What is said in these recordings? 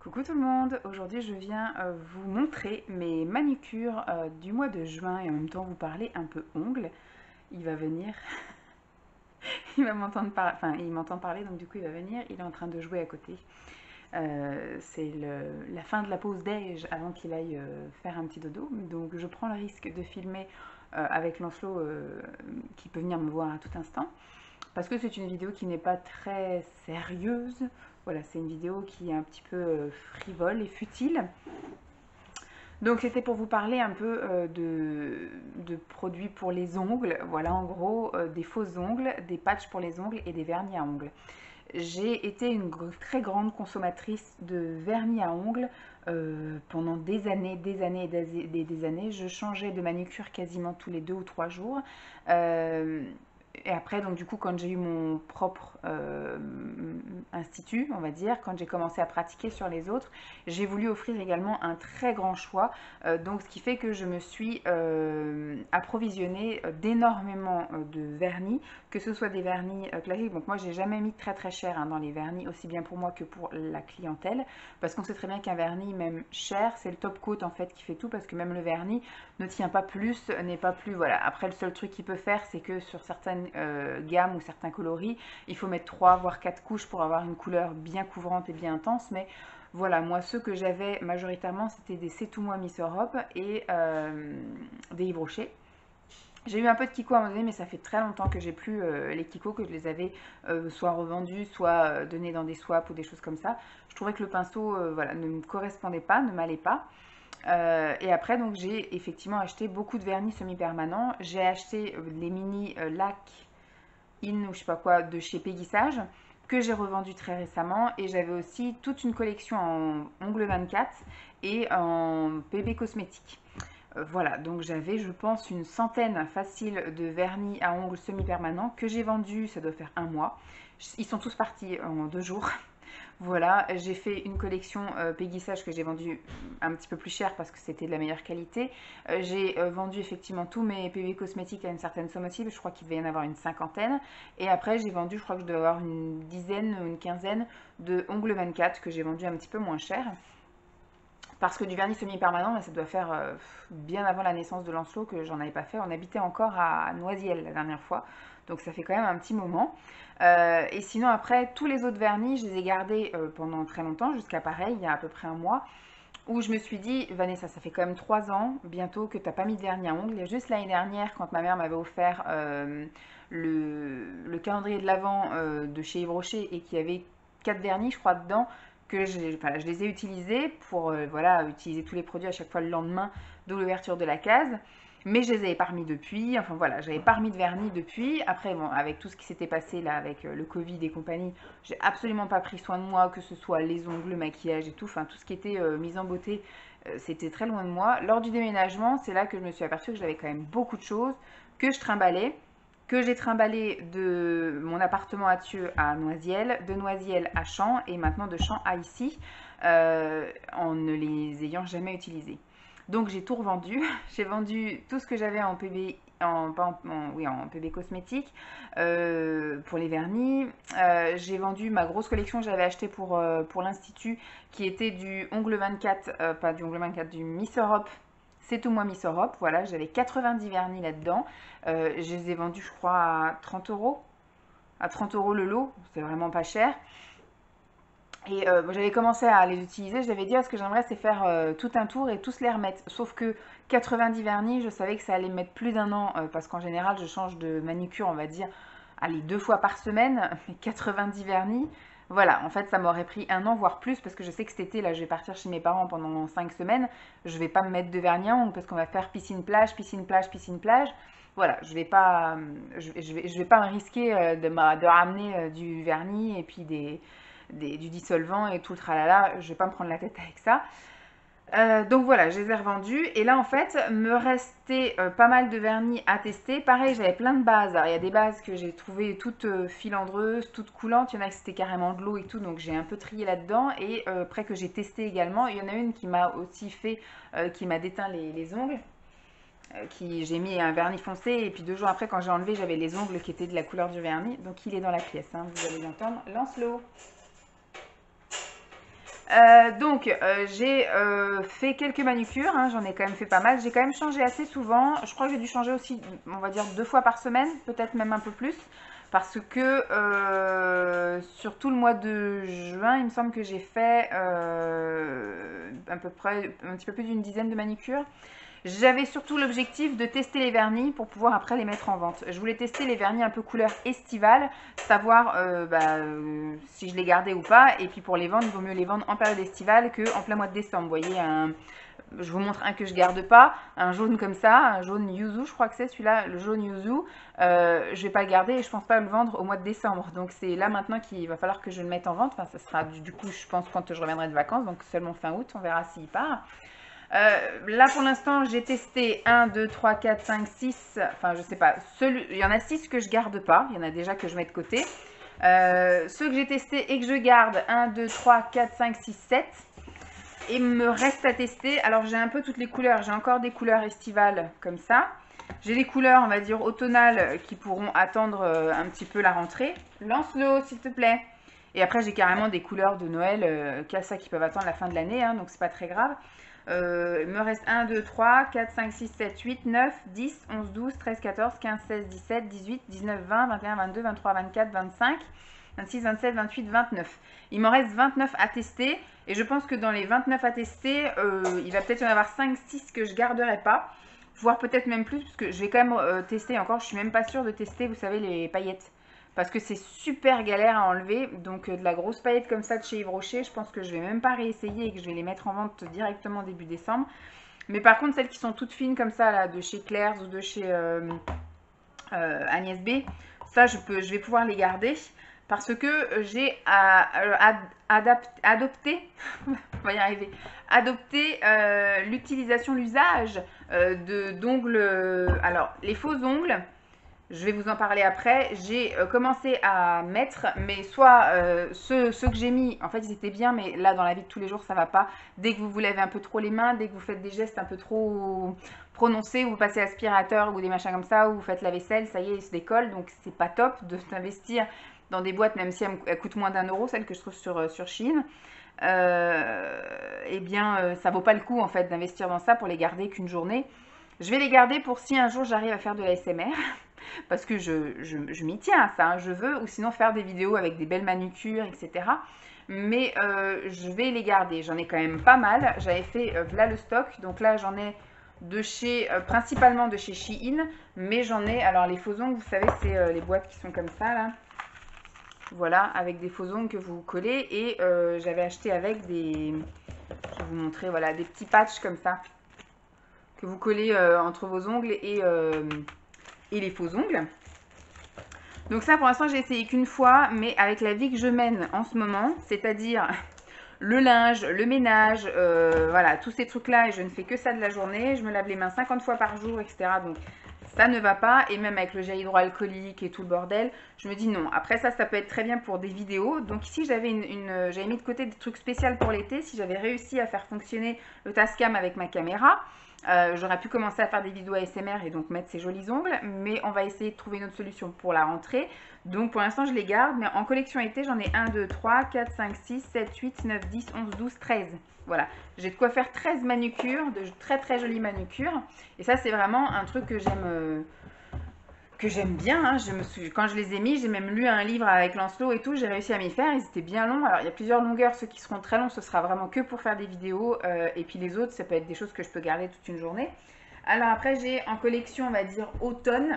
Coucou tout le monde, aujourd'hui je viens vous montrer mes manucures du mois de juin et en même temps vous parler un peu ongles. Il va venir, il va m'entendre parler, enfin il m'entend parler donc du coup il va venir, il est en train de jouer à côté. C'est la fin de la pause déj avant qu'il aille faire un petit dodo, donc je prends le risque de filmer avec Lancelot qui peut venir me voir à tout instant. Parce que c'est une vidéo qui n'est pas très sérieuse. Voilà, c'est une vidéo qui est un petit peu frivole et futile. Donc c'était pour vous parler un peu de produits pour les ongles. Voilà, en gros, des faux ongles, des patchs pour les ongles et des vernis à ongles. J'ai été une très grande consommatrice de vernis à ongles pendant des années et des années. Je changeais de manucure quasiment tous les 2 ou 3 jours. Et après, donc du coup, quand j'ai eu mon propre institut, on va dire, quand j'ai commencé à pratiquer sur les autres, j'ai voulu offrir également un très grand choix. Donc, ce qui fait que je me suis approvisionnée d'énormément de vernis, que ce soit des vernis classiques. Donc, moi, j'ai jamais mis très très cher dans les vernis, aussi bien pour moi que pour la clientèle, parce qu'on sait très bien qu'un vernis, même cher, c'est le top coat en fait qui fait tout, parce que même le vernis ne tient pas plus, n'est pas plus. Voilà. Après, le seul truc qu'il peut faire, c'est que sur certaines gammes ou certains coloris, il faut mettre 3 voire 4 couches pour avoir une couleur bien couvrante et bien intense. Mais voilà, moi, ceux que j'avais majoritairement, c'était des C'est tout moi Miss Europe et des Yves Rocher. J'ai eu un peu de Kiko à un moment donné, mais ça fait très longtemps que j'ai plus les Kiko, que je les avais soit revendus, soit donnés dans des swaps ou des choses comme ça. Je trouvais que le pinceau voilà, ne me correspondait pas, ne m'allait pas. Et après, donc j'ai effectivement acheté beaucoup de vernis semi-permanents. J'ai acheté les mini lac in ou je sais pas quoi de chez Péguissage que j'ai revendu très récemment. Et j'avais aussi toute une collection en ongles 24 et en PB cosmétique. Voilà, donc j'avais, je pense, une centaine facile de vernis à ongles semi-permanents que j'ai vendus, ça doit faire un mois. Ils sont tous partis en 2 jours. Voilà, j'ai fait une collection Péguissage que j'ai vendue un petit peu plus cher parce que c'était de la meilleure qualité. J'ai vendu effectivement tous mes PV cosmétiques à une certaine somme aussi, je crois qu'il devait y en avoir une cinquantaine. Et après, j'ai vendu, je crois que je dois avoir une dizaine ou une quinzaine de ongles 24 que j'ai vendu un petit peu moins cher. Parce que du vernis semi-permanent, ça doit faire bien avant la naissance de Lancelot que j'en avais pas fait. On habitait encore à Noisiel la dernière fois, donc ça fait quand même un petit moment. Et sinon après, tous les autres vernis, je les ai gardés pendant très longtemps, jusqu'à pareil, il y a à peu près un mois, où je me suis dit, Vanessa, ça fait quand même 3 ans bientôt que tu n'as pas mis de vernis à ongles. Et juste l'année dernière, quand ma mère m'avait offert le calendrier de l'Avent de chez Yves Rocher et qu'il y avait 4 vernis, je crois, dedans, que enfin, je les ai utilisés pour voilà, utiliser tous les produits à chaque fois le lendemain de l'ouverture de la case. Mais je les avais pas remis depuis, enfin voilà, j'avais pas remis de vernis depuis. Après, bon, avec tout ce qui s'était passé là, avec le Covid et compagnie, j'ai absolument pas pris soin de moi, que ce soit les ongles, le maquillage et tout, enfin tout ce qui était mise en beauté, c'était très loin de moi. Lors du déménagement, c'est là que je me suis aperçue que j'avais quand même beaucoup de choses que je trimballais, que j'ai trimballé de mon appartement à Thieux à Noisiel, de Noisiel à Champs et maintenant de Champs à ici, en ne les ayant jamais utilisés. Donc j'ai tout revendu, j'ai vendu tout ce que j'avais en PB, oui, en PB cosmétique pour les vernis. J'ai vendu ma grosse collection que j'avais achetée pour l'Institut qui était du ongle 24, pas du ongle 24, du Miss Europe. C'est tout moi Miss Europe, voilà, j'avais 90 vernis là-dedans. Je les ai vendus, je crois, à 30 euros. À 30 euros le lot, c'est vraiment pas cher. Et j'avais commencé à les utiliser, je l'avais dit, ce que j'aimerais c'est faire tout un tour et tous les remettre. Sauf que 90 vernis, je savais que ça allait me mettre plus d'un an, parce qu'en général je change de manucure, on va dire, allez, 2 fois par semaine, mais 90 vernis, voilà, en fait ça m'aurait pris un an, voire plus, parce que je sais que cet été, là je vais partir chez mes parents pendant 5 semaines, je vais pas me mettre de vernis à ongles, parce qu'on va faire piscine-plage, piscine-plage, piscine-plage. Voilà, je vais pas, je vais pas me risquer de ramener du vernis et puis du dissolvant et tout le tralala, je vais pas me prendre la tête avec ça. Donc voilà, je les ai revendus. Et là, en fait, me restait pas mal de vernis à tester. Pareil, j'avais plein de bases. Alors, il y a des bases que j'ai trouvées toutes filandreuses, toutes coulantes. Il y en a qui c'était carrément de l'eau et tout. Donc, j'ai un peu trié là-dedans. Et après que j'ai testé également, il y en a une qui m'a aussi fait, qui m'a déteint les ongles. J'ai mis un vernis foncé. Et puis 2 jours après, quand j'ai enlevé, j'avais les ongles qui étaient de la couleur du vernis. Donc, il est dans la pièce. Hein, vous allez l'entendre. Lancelot. J'ai fait quelques manucures, hein, j'en ai quand même fait pas mal. J'ai quand même changé assez souvent. Je crois que j'ai dû changer aussi, on va dire 2 fois par semaine, peut-être même un peu plus. Parce que sur tout le mois de juin, il me semble que j'ai fait à peu près un petit peu plus d'une dizaine de manicures. J'avais surtout l'objectif de tester les vernis pour pouvoir après les mettre en vente. Je voulais tester les vernis un peu couleur estivale, savoir si je les gardais ou pas. Et puis pour les vendre, il vaut mieux les vendre en période estivale qu'en plein mois de décembre. Vous voyez, je vous montre un que je garde pas, un jaune comme ça, un jaune yuzu, je crois que c'est celui-là, le jaune yuzu. Je vais pas le garder et je pense pas le vendre au mois de décembre. Donc c'est là maintenant qu'il va falloir que je le mette en vente. Enfin, ça sera du coup, je pense, quand je reviendrai de vacances, donc seulement fin août, on verra s'il part. Là pour l'instant j'ai testé 1, 2, 3, 4, 5, 6, enfin je sais pas, il y en a 6 que je garde pas, il y en a déjà que je mets de côté. Ceux que j'ai testés et que je garde, 1, 2, 3, 4, 5, 6, 7. Et me reste à tester, alors j'ai un peu toutes les couleurs, j'ai encore des couleurs estivales comme ça. J'ai les couleurs on va dire automnales qui pourront attendre un petit peu la rentrée. Lance-le s'il te plaît. Et après j'ai carrément des couleurs de Noël qui peuvent attendre la fin de l'année, hein, donc c'est pas très grave. Il me reste 1, 2, 3, 4, 5, 6, 7, 8, 9, 10, 11, 12, 13, 14, 15, 16, 17, 18, 19, 20, 21, 22, 23, 24, 25, 26, 27, 28, 29. Il m'en reste 29 à tester. Et je pense que dans les 29 à tester, il va peut-être y en avoir 5, 6 que je garderai pas. Voire peut-être même plus, parce que je vais quand même tester encore. Je suis même pas sûre de tester, vous savez, les paillettes. Parce que c'est super galère à enlever. Donc de la grosse paillette comme ça de chez Yves Rocher, je pense que je vais même pas réessayer et que je vais les mettre en vente directement début décembre. Mais par contre, celles qui sont toutes fines comme ça, là, de chez Claire's ou de chez Agnès B, ça je vais pouvoir les garder. Parce que j'ai adopté, on va y arriver, adopté l'utilisation, l'usage d'ongles. Alors, les faux ongles, je vais vous en parler après. J'ai commencé à mettre, mais soit ceux que j'ai mis, en fait ils étaient bien, mais là dans la vie de tous les jours ça va pas. Dès que vous vous lavez un peu trop les mains, dès que vous faites des gestes un peu trop prononcés, ou vous passez aspirateur ou des machins comme ça, ou vous faites la vaisselle, ça y est, il se décolle. Donc c'est pas top de s'investir dans des boîtes, même si elles coûtent moins d'1 €, celles que je trouve sur Shein. Eh bien ça vaut pas le coup en fait d'investir dans ça pour les garder qu'une journée. Je vais les garder pour si un jour j'arrive à faire de l'ASMR. Parce que je m'y tiens à ça, hein, je veux, ou sinon faire des vidéos avec des belles manucures, etc. Mais je vais les garder, j'en ai quand même pas mal. J'avais fait là le stock, donc là j'en ai de chez, principalement de chez Shein, mais j'en ai, alors les faux ongles, vous savez, c'est les boîtes qui sont comme ça là. Voilà, avec des faux ongles que vous collez, et j'avais acheté avec des, je vais vous montrer, voilà, des petits patchs comme ça, que vous collez entre vos ongles et les faux ongles. Donc ça pour l'instant j'ai essayé qu'une fois, mais avec la vie que je mène en ce moment, c'est-à-dire le linge, le ménage, voilà, tous ces trucs là, et je ne fais que ça de la journée, je me lave les mains 50 fois par jour, etc. Donc ça ne va pas, et même avec le gel hydroalcoolique et tout le bordel, je me dis non. Après ça peut être très bien pour des vidéos. Donc ici j'avais j'avais mis de côté des trucs spéciaux pour l'été. Si j'avais réussi à faire fonctionner le Tascam avec ma caméra, j'aurais pu commencer à faire des vidéos ASMR et donc mettre ces jolis ongles, mais on va essayer de trouver une autre solution pour la rentrée. Donc pour l'instant je les garde, mais en collection été j'en ai 1, 2, 3, 4, 5, 6, 7, 8, 9, 10, 11, 12, 13. Voilà, j'ai de quoi faire 13 manucures, de très très jolies manucures. Et ça c'est vraiment un truc que j'aime bien, hein. Quand je les ai mis, j'ai même lu un livre avec Lancelot et tout, j'ai réussi à m'y faire, ils étaient bien longs. Alors il y a plusieurs longueurs, ceux qui seront très longs, ce sera vraiment que pour faire des vidéos, et puis les autres, ça peut être des choses que je peux garder toute une journée. Alors après, j'ai en collection, on va dire, automne,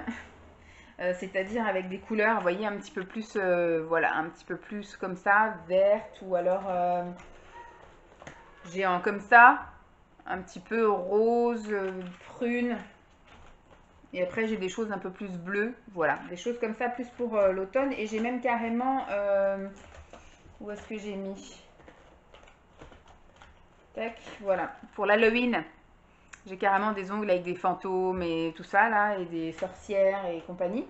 c'est-à-dire avec des couleurs, vous voyez, un petit peu plus, voilà, un petit peu plus comme ça, verte, ou alors j'ai comme ça, un petit peu rose, prune. Et après, j'ai des choses un peu plus bleues. Voilà, des choses comme ça, plus pour l'automne. Et j'ai même carrément... où est-ce que j'ai mis? Tac, voilà. Pour l'Halloween, j'ai carrément des ongles avec des fantômes et tout ça, là, et des sorcières et compagnie.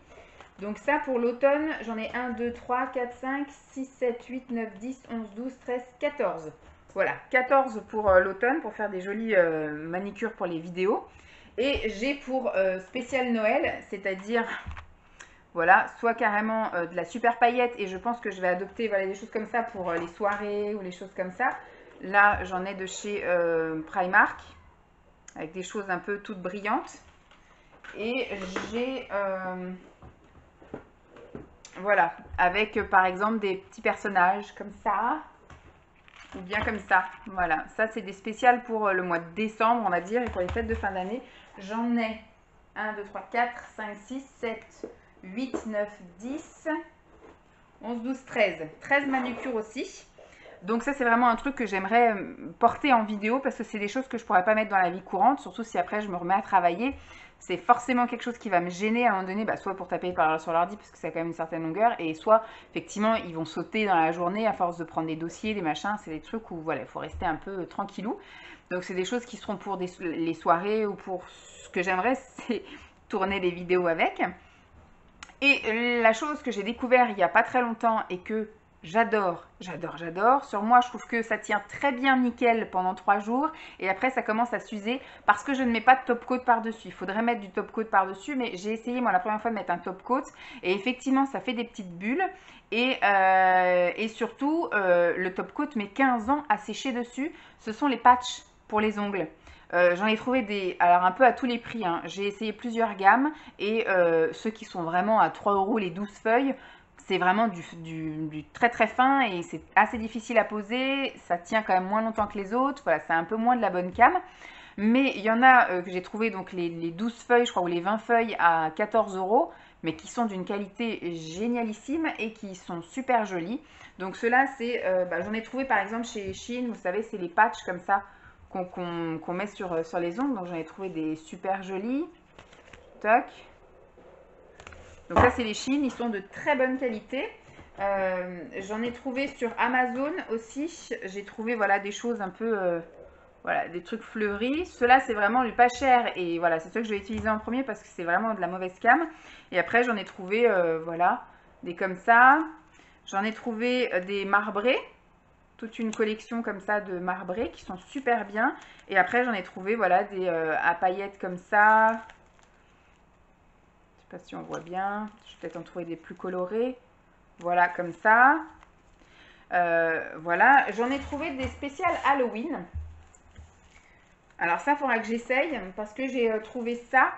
Donc ça, pour l'automne, j'en ai 1, 2, 3, 4, 5, 6, 7, 8, 9, 10, 11, 12, 13, 14. Voilà, 14 pour l'automne, pour faire des jolies manicures pour les vidéos. Et j'ai pour spécial Noël, c'est-à-dire, voilà, soit carrément de la super paillette, et je pense que je vais adopter, voilà, des choses comme ça pour les soirées ou les choses comme ça. Là, j'en ai de chez Primark, avec des choses un peu toutes brillantes. Et j'ai, voilà, avec par exemple des petits personnages comme ça, ou bien comme ça. Voilà, ça c'est des spéciales pour le mois de décembre, on va dire, et pour les fêtes de fin d'année. J'en ai 1, 2, 3, 4, 5, 6, 7, 8, 9, 10, 11, 12, 13. 13 manucures aussi. Donc ça c'est vraiment un truc que j'aimerais porter en vidéo parce que c'est des choses que je pourrais pas mettre dans la vie courante, surtout si après je me remets à travailler. C'est forcément quelque chose qui va me gêner à un moment donné, bah, soit pour taper sur l'ordi parce que ça a quand même une certaine longueur, et soit effectivement ils vont sauter dans la journée à force de prendre des dossiers, des machins, c'est des trucs où voilà, il faut rester un peu tranquillou. Donc c'est des choses qui seront pour les soirées ou pour ce que j'aimerais, c'est tourner des vidéos avec. Et la chose que j'ai découvert il n'y a pas très longtemps et que j'adore, j'adore, j'adore. Sur moi, je trouve que ça tient très bien nickel pendant 3 jours. Et après, ça commence à s'user parce que je ne mets pas de top coat par-dessus. Il faudrait mettre du top coat par-dessus. Mais j'ai essayé, moi, la première fois de mettre un top coat. Et effectivement, ça fait des petites bulles. Et surtout, le top coat met 15 ans à sécher dessus. Ce sont les patchs pour les ongles. J'en ai trouvé des, alors un peu à tous les prix, hein. J'ai essayé plusieurs gammes et ceux qui sont vraiment à 3 € les 12 feuilles, c'est vraiment du très très fin et c'est assez difficile à poser, ça tient quand même moins longtemps que les autres, voilà, c'est un peu moins de la bonne cam. Mais il y en a que j'ai trouvé, donc les 12 feuilles, je crois, ou les 20 feuilles à 14 €, mais qui sont d'une qualité génialissime et qui sont super jolies. Donc ceux-là, c'est, j'en ai trouvé par exemple chez Shein, vous savez, c'est les patchs comme ça qu'on met sur les ongles. Donc j'en ai trouvé des super jolis. Toc. Donc ça c'est les Shein, ils sont de très bonne qualité. J'en ai trouvé sur Amazon aussi. J'ai trouvé voilà des choses un peu voilà, des trucs fleuris. Ceux-là c'est vraiment du pas cher et voilà, c'est ceux que je vais utiliser en premier parce que c'est vraiment de la mauvaise cam. Et après j'en ai trouvé voilà, des comme ça. J'en ai trouvé des marbrés, toute une collection comme ça de marbrés qui sont super bien. Et après j'en ai trouvé voilà des à paillettes comme ça. Je sais pas si on voit bien. Je vais peut-être en trouver des plus colorés. Voilà comme ça. Voilà. J'en ai trouvé des spéciales Halloween. Alors ça, il faudra que j'essaye parce que j'ai trouvé ça.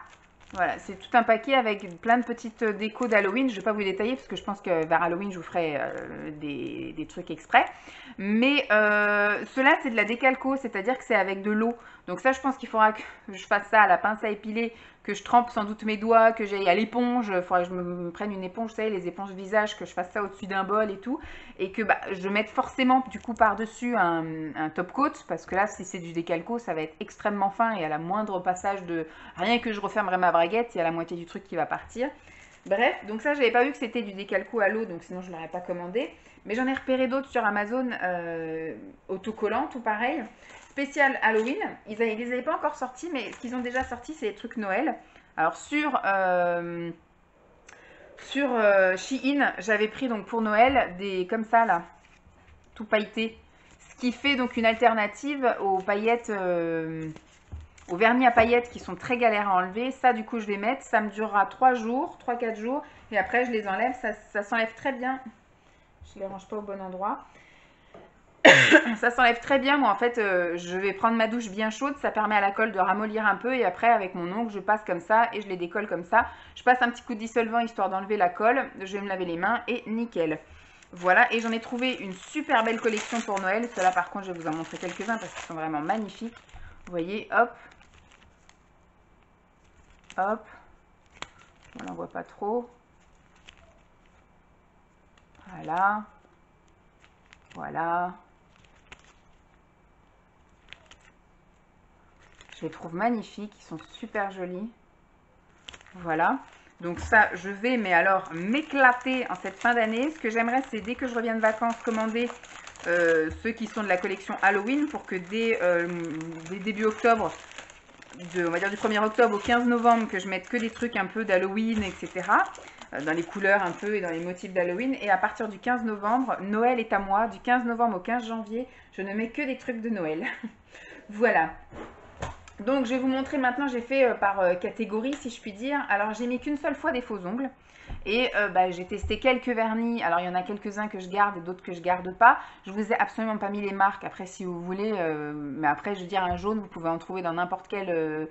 Voilà, c'est tout un paquet avec plein de petites décos d'Halloween. Je ne vais pas vous détailler parce que je pense que vers Halloween, je vous ferai des trucs exprès. Mais cela, c'est de la décalco, c'est-à-dire que c'est avec de l'eau. Donc ça, je pense qu'il faudra que je fasse ça à la pince à épiler, que je trempe sans doute mes doigts, que j'aille à l'éponge. Il faudra que je me prenne une éponge, vous savez, les éponges visage, que je fasse ça au-dessus d'un bol et tout. Et que je mette forcément du coup par-dessus un top coat. Parce que là, si c'est du décalco, ça va être extrêmement fin et à la moindre passage de... Rien que je refermerai ma braguette, il y a la moitié du truc qui va partir. Bref, donc ça, j'avais pas vu que c'était du décalco à l'eau, donc sinon je l'aurais pas commandé. Mais j'en ai repéré d'autres sur Amazon, autocollants, tout pareil. Spécial Halloween. Ils les avaient pas encore sortis, mais ce qu'ils ont déjà sorti, c'est les trucs Noël. Alors sur Shein, j'avais pris donc pour Noël des comme ça là, tout pailleté. Ce qui fait donc une alternative aux paillettes... aux vernis à paillettes qui sont très galères à enlever. Ça, du coup, je vais mettre. Ça me durera 3 jours, 3-4 jours. Et après, je les enlève. Ça s'enlève très bien. Je ne les range pas au bon endroit. Ça s'enlève très bien. Moi, en fait, je vais prendre ma douche bien chaude. Ça permet à la colle de ramollir un peu. Et après, avec mon ongle, je passe comme ça et je les décolle comme ça. Je passe un petit coup de dissolvant histoire d'enlever la colle. Je vais me laver les mains et nickel. Voilà, et j'en ai trouvé une super belle collection pour Noël. Ceux-là, par contre, je vais vous en montrer quelques-uns parce qu'ils sont vraiment magnifiques. Vous voyez, hop. Hop, on n'en voit pas trop. Voilà. Voilà. Je les trouve magnifiques, ils sont super jolis. Voilà. Donc ça, je vais, mais alors, m'éclater en cette fin d'année. Ce que j'aimerais, c'est dès que je reviens de vacances, commander ceux qui sont de la collection Halloween pour que dès début octobre, on va dire du 1er octobre au 15 novembre, que je mette que des trucs un peu d'Halloween, etc. Dans les couleurs un peu et dans les motifs d'Halloween. Et à partir du 15 novembre, Noël est à moi. Du 15 novembre au 15 janvier, je ne mets que des trucs de Noël. Voilà. Donc je vais vous montrer maintenant, j'ai fait par catégorie si je puis dire. Alors j'ai mis qu'une seule fois des faux ongles. Et j'ai testé quelques vernis. Alors il y en a quelques-uns que je garde et d'autres que je garde pas. Je vous ai absolument pas mis les marques. Après si vous voulez, mais après je veux dire un jaune, vous pouvez en trouver dans n'importe quelle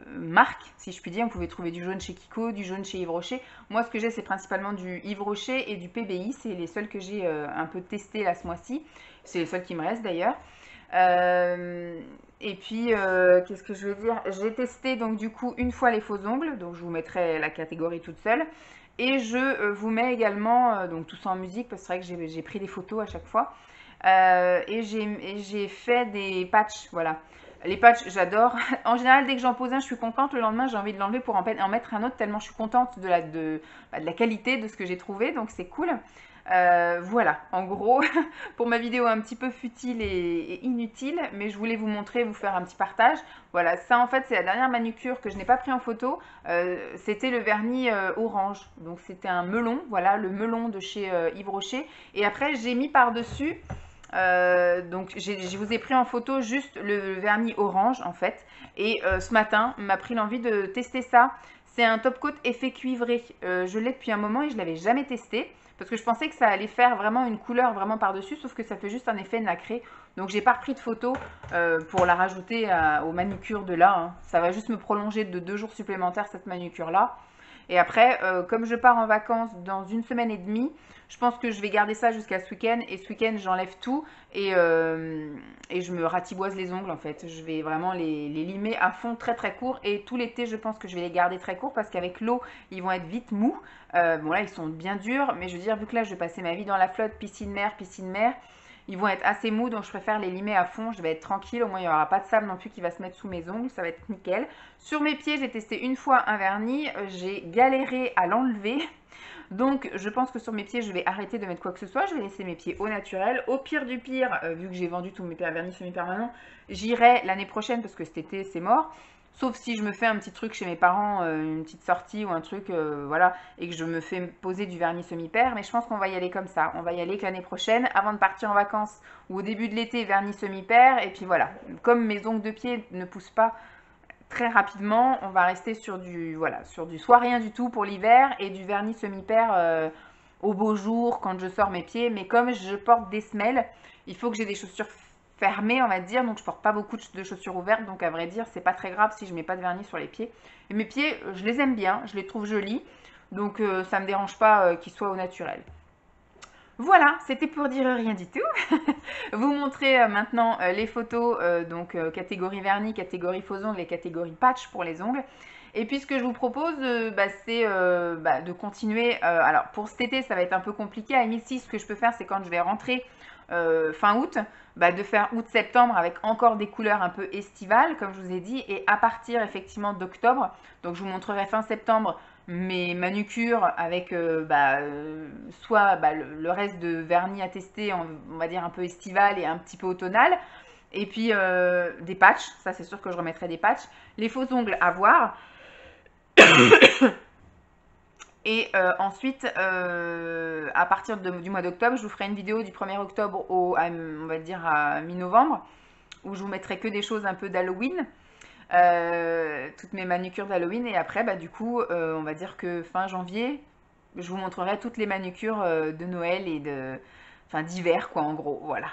marque, si je puis dire. Vous pouvez trouver du jaune chez Kiko, du jaune chez Yves Rocher. Moi ce que j'ai c'est principalement du Yves Rocher et du PBI. C'est les seuls que j'ai un peu testé là ce mois-ci. C'est les seuls qui me restent d'ailleurs. Et puis, qu'est-ce que je veux dire? J'ai testé donc du coup une fois les faux ongles, donc je vous mettrai la catégorie toute seule. Et je vous mets également, donc tout ça en musique, parce que c'est vrai que j'ai pris des photos à chaque fois. Et j'ai fait des patchs, voilà. Les patchs, j'adore. En général, dès que j'en pose un, je suis contente. Le lendemain, j'ai envie de l'enlever pour en mettre un autre, tellement je suis contente de la qualité de ce que j'ai trouvé, donc c'est cool. Voilà, en gros, pour ma vidéo un petit peu futile et inutile, mais je voulais vous montrer, vous faire un petit partage. Voilà, ça en fait c'est la dernière manucure que je n'ai pas pris en photo. C'était le vernis orange, donc c'était un melon, voilà, le melon de chez Yves Rocher. Et après j'ai mis par-dessus, donc je vous ai pris en photo juste le vernis orange en fait. Et ce matin m'a pris l'envie de tester ça. C'est un top coat effet cuivré. Je l'ai depuis un moment et je ne l'avais jamais testé. Parce que je pensais que ça allait faire vraiment une couleur vraiment par-dessus, sauf que ça fait juste un effet nacré. Donc j'ai pas repris de photo pour la rajouter aux manucures de là. Hein. Ça va juste me prolonger de 2 jours supplémentaires cette manucure-là. Et après, comme je pars en vacances dans 1 semaine et demie, je pense que je vais garder ça jusqu'à ce week-end. Et ce week-end, j'enlève tout et je me ratiboise les ongles en fait. Je vais vraiment les limer à fond très très court. Et tout l'été, je pense que je vais les garder très courts parce qu'avec l'eau, ils vont être vite mous. Bon là, ils sont bien durs. Mais je veux dire, vu que là, je vais passer ma vie dans la flotte, piscine-mer, ils vont être assez mous, donc je préfère les limer à fond. Je vais être tranquille, au moins il n'y aura pas de sable non plus qui va se mettre sous mes ongles, ça va être nickel. Sur mes pieds, j'ai testé une fois un vernis, j'ai galéré à l'enlever. Donc je pense que sur mes pieds, je vais arrêter de mettre quoi que ce soit. Je vais laisser mes pieds au naturel. Au pire du pire, vu que j'ai vendu tous mes vernis semi-permanents, j'irai l'année prochaine parce que cet été, c'est mort. Sauf si je me fais un petit truc chez mes parents, une petite sortie ou un truc, voilà, et que je me fais poser du vernis semi-pair. Mais je pense qu'on va y aller comme ça. On va y aller que l'année prochaine, avant de partir en vacances ou au début de l'été, vernis semi-pair. Et puis voilà, comme mes ongles de pied ne poussent pas très rapidement, on va rester sur du, voilà, sur du soit rien du tout pour l'hiver et du vernis semi-pair au beau jour quand je sors mes pieds. Mais comme je porte des semelles, il faut que j'ai des chaussures fermées, on va dire, donc je porte pas beaucoup de chaussures ouvertes, donc à vrai dire c'est pas très grave si je mets pas de vernis sur les pieds. Et mes pieds, je les aime bien, je les trouve jolis, donc ça me dérange pas qu'ils soient au naturel. Voilà, c'était pour dire rien du tout. Vous montrer maintenant les photos, donc catégorie vernis, catégorie faux ongles et catégorie patch pour les ongles. Et puis ce que je vous propose, c'est de continuer. Alors pour cet été, ça va être un peu compliqué. À ici, ce que je peux faire, c'est quand je vais rentrer fin août, de faire août-septembre avec encore des couleurs un peu estivales, comme je vous ai dit. Et à partir effectivement d'octobre, donc je vous montrerai fin septembre mes manucures avec soit le reste de vernis à tester, on va dire un peu estival et un petit peu automnal. Et puis des patchs, ça c'est sûr que je remettrai des patchs. Les faux ongles à voir. Et ensuite, à partir du mois d'octobre, je vous ferai une vidéo du 1er octobre on va dire à mi-novembre, où je vous mettrai que des choses un peu d'Halloween. Toutes mes manucures d'Halloween. Et après, du coup, on va dire que fin janvier, je vous montrerai toutes les manucures de Noël et d'hiver, quoi, en gros. Voilà.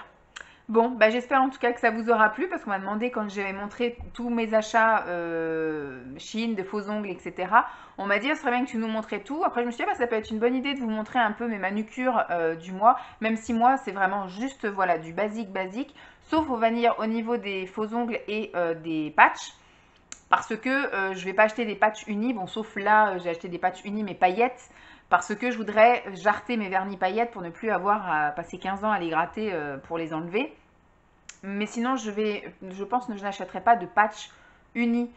Bon, j'espère en tout cas que ça vous aura plu parce qu'on m'a demandé quand j'avais montré tous mes achats Shein, de faux ongles, etc. On m'a dit, ce serait bien que tu nous montrais tout. Après, je me suis dit, ça peut être une bonne idée de vous montrer un peu mes manucures du mois, même si moi, c'est vraiment juste, voilà, du basique, sauf on va dire au niveau des faux ongles et des patchs. Parce que je vais pas acheter des patchs unis, bon sauf là j'ai acheté des patchs unis mais paillettes, parce que je voudrais jarter mes vernis paillettes pour ne plus avoir à passer 15 ans à les gratter pour les enlever. Mais sinon je pense que je n'achèterai pas de patchs unis.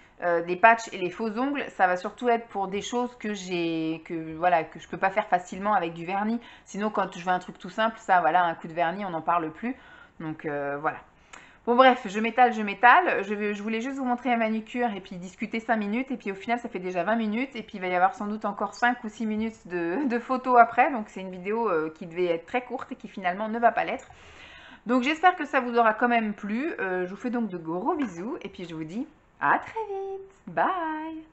Des patchs et les faux ongles, ça va surtout être pour des choses que je peux pas faire facilement avec du vernis. Sinon quand je veux un truc tout simple, ça voilà, un coup de vernis on n'en parle plus. Donc voilà. Bon bref, je m'étale. Je voulais juste vous montrer la manucure et puis discuter 5 minutes. Et puis au final, ça fait déjà 20 minutes. Et puis il va y avoir sans doute encore 5 ou 6 minutes de photos après. Donc c'est une vidéo qui devait être très courte et qui finalement ne va pas l'être. Donc j'espère que ça vous aura quand même plu. Je vous fais donc de gros bisous. Et puis je vous dis À très vite. Bye.